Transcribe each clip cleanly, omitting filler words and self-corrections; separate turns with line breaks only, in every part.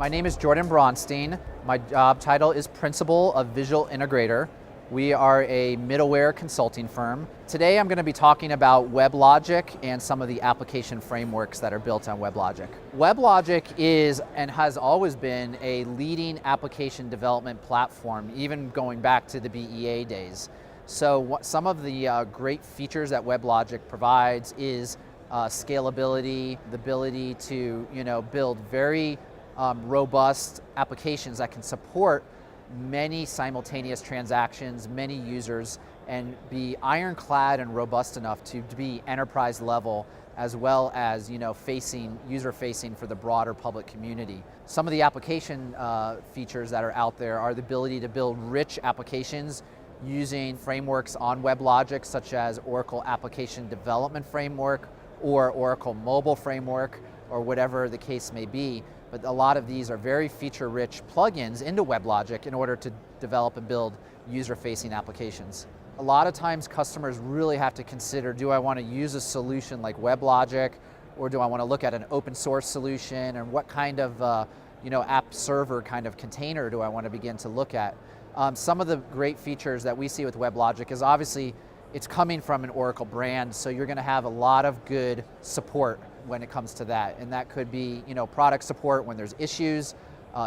My name is Jordan Braunstein. My job title is Principal of Visual Integrator. We are a middleware consulting firm. Today I'm going to be talking about WebLogic and some of the application frameworks that are built on WebLogic. WebLogic is and has always been a leading application development platform, even going back to the BEA days. So some of the great features that WebLogic provides is scalability, the ability to build very robust applications that can support many simultaneous transactions, many users, and be ironclad and robust enough to be enterprise level, as well as user facing for the broader public community. Some of the application features that are out there are the ability to build rich applications using frameworks on WebLogic, such as Oracle Application Development Framework or Oracle Mobile Framework, or whatever the case may be. But a lot of these are very feature-rich plugins into WebLogic in order to develop and build user-facing applications. A lot of times customers really have to consider, do I want to use a solution like WebLogic, or do I want to look at an open source solution, and what kind of app server kind of container do I want to begin to look at? Some of the great features that we see with WebLogic is obviously it's coming from an Oracle brand, so you're going to have a lot of good support when it comes to that, and that could be product support when there's issues,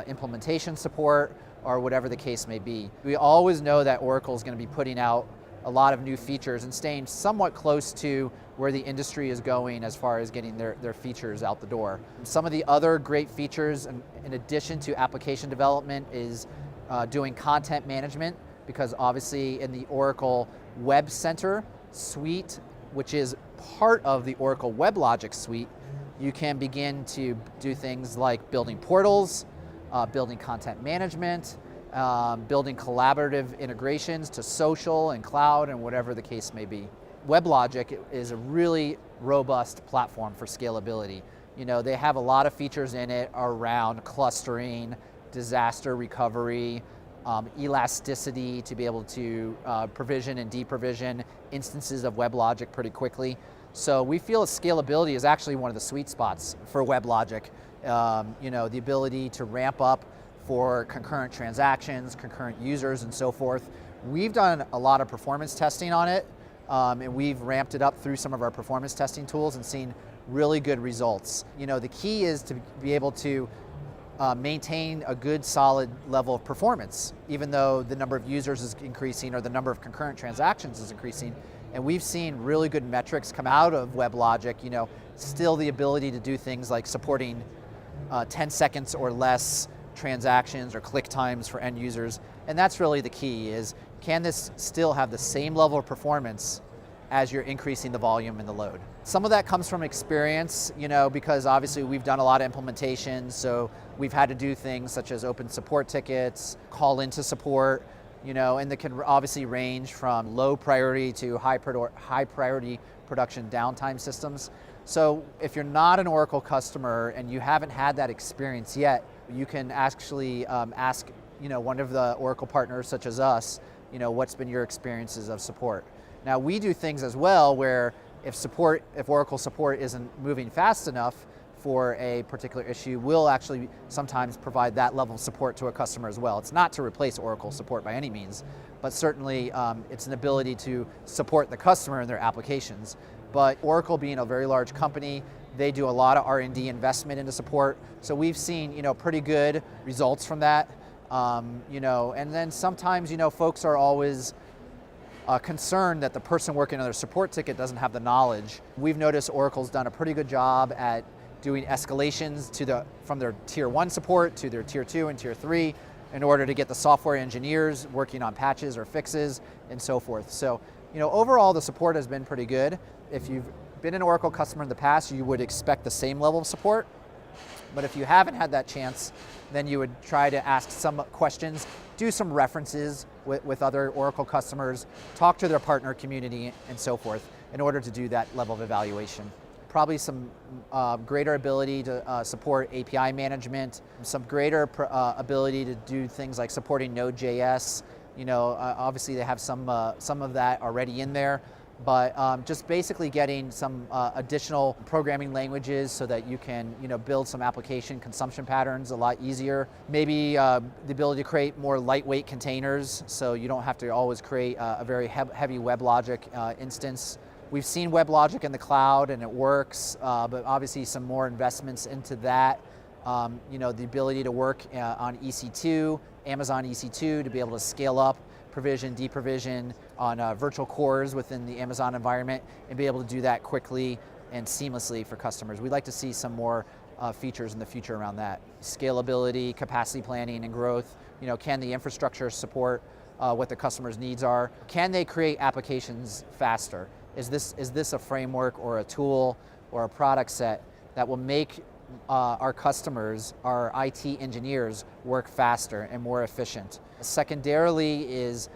implementation support, or whatever the case may be. We always know that Oracle is going to be putting out a lot of new features and staying somewhat close to where the industry is going as far as getting their features out the door. Some of the other great features in addition to application development is doing content management, because obviously in the Oracle Web Center suite, which is part of the Oracle WebLogic suite, you can begin to do things like building portals, building content management, building collaborative integrations to social and cloud and whatever the case may be. WebLogic is a really robust platform for scalability. They have a lot of features in it around clustering, disaster recovery, elasticity to be able to provision and deprovision instances of WebLogic pretty quickly. So we feel scalability is actually one of the sweet spots for WebLogic. The ability to ramp up for concurrent transactions, concurrent users, and so forth. We've done a lot of performance testing on it, and we've ramped it up through some of our performance testing tools and seen really good results. The key is to be able to maintain a good solid level of performance, even though the number of users is increasing or the number of concurrent transactions is increasing. And we've seen really good metrics come out of WebLogic, still the ability to do things like supporting 10 seconds or less transactions or click times for end users. And that's really the key, is can this still have the same level of performance as you're increasing the volume and the load? Some of that comes from experience, because obviously we've done a lot of implementations, so we've had to do things such as open support tickets, call into support, and they can obviously range from low priority to high priority production downtime systems. So if you're not an Oracle customer and you haven't had that experience yet, you can actually ask one of the Oracle partners such as us, what's been your experiences of support. Now we do things as well where if Oracle support isn't moving fast enough for a particular issue, we'll actually sometimes provide that level of support to a customer as well. It's not to replace Oracle support by any means, but certainly it's an ability to support the customer and their applications. But Oracle being a very large company, they do a lot of R&D investment into support, so we've seen pretty good results from that. And then sometimes folks are always concerned that the person working on their support ticket doesn't have the knowledge. We've noticed Oracle's done a pretty good job at doing escalations from their tier 1 support to their tier 2 and tier 3 in order to get the software engineers working on patches or fixes and so forth. So, overall the support has been pretty good. If you've been an Oracle customer in the past, you would expect the same level of support. But if you haven't had that chance, then you would try to ask some questions, do some references with other Oracle customers, talk to their partner community and so forth in order to do that level of evaluation. Probably some greater ability to support API management, some greater ability to do things like supporting Node.js. Obviously they have some of that already in there, but just basically getting some additional programming languages so that you can build some application consumption patterns a lot easier. Maybe the ability to create more lightweight containers so you don't have to always create a very heavy WebLogic instance. We've seen WebLogic in the cloud and it works, but obviously some more investments into that. The ability to work on EC2, Amazon EC2, to be able to scale up, provision, deprovision on virtual cores within the Amazon environment and be able to do that quickly and seamlessly for customers. We'd like to see some more features in the future around that. Scalability, capacity planning and growth. Can the infrastructure support what the customer's needs are? Can they create applications faster? Is this a framework or a tool or a product set that will make our customers, our IT engineers, work faster and more efficient? Secondarily is,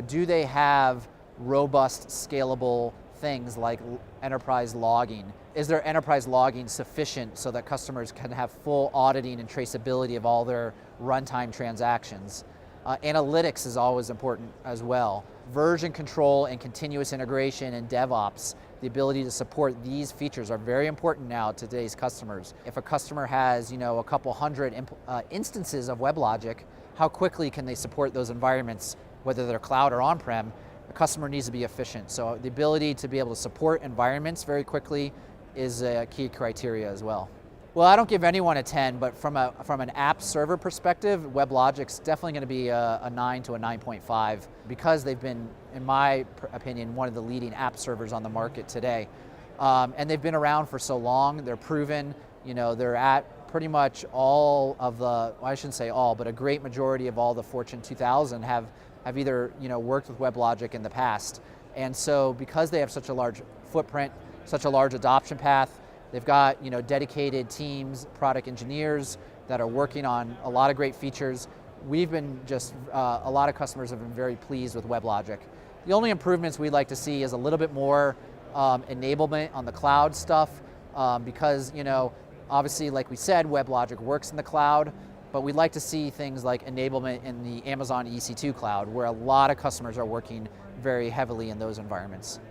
do they have robust, scalable things like enterprise logging? Is their enterprise logging sufficient so that customers can have full auditing and traceability of all their runtime transactions? Analytics is always important as well. Version control and continuous integration and DevOps, the ability to support these features are very important now to today's customers. If a customer has a couple hundred instances of WebLogic, how quickly can they support those environments, whether they're cloud or on-prem? The customer needs to be efficient. So the ability to be able to support environments very quickly is a key criteria as well. Well, I don't give anyone a 10, but from an app server perspective, WebLogic's definitely going to be a 9 to a 9.5 because they've been, in my opinion, one of the leading app servers on the market today. And they've been around for so long, they're proven, they're at pretty much all of the, well, I shouldn't say all, but a great majority of all the Fortune 2000 have either worked with WebLogic in the past. And so because they have such a large footprint, such a large adoption path, they've got dedicated teams, product engineers that are working on a lot of great features. We've been a lot of customers have been very pleased with WebLogic. The only improvements we'd like to see is a little bit more enablement on the cloud stuff because obviously, like we said, WebLogic works in the cloud, but we'd like to see things like enablement in the Amazon EC2 cloud, where a lot of customers are working very heavily in those environments.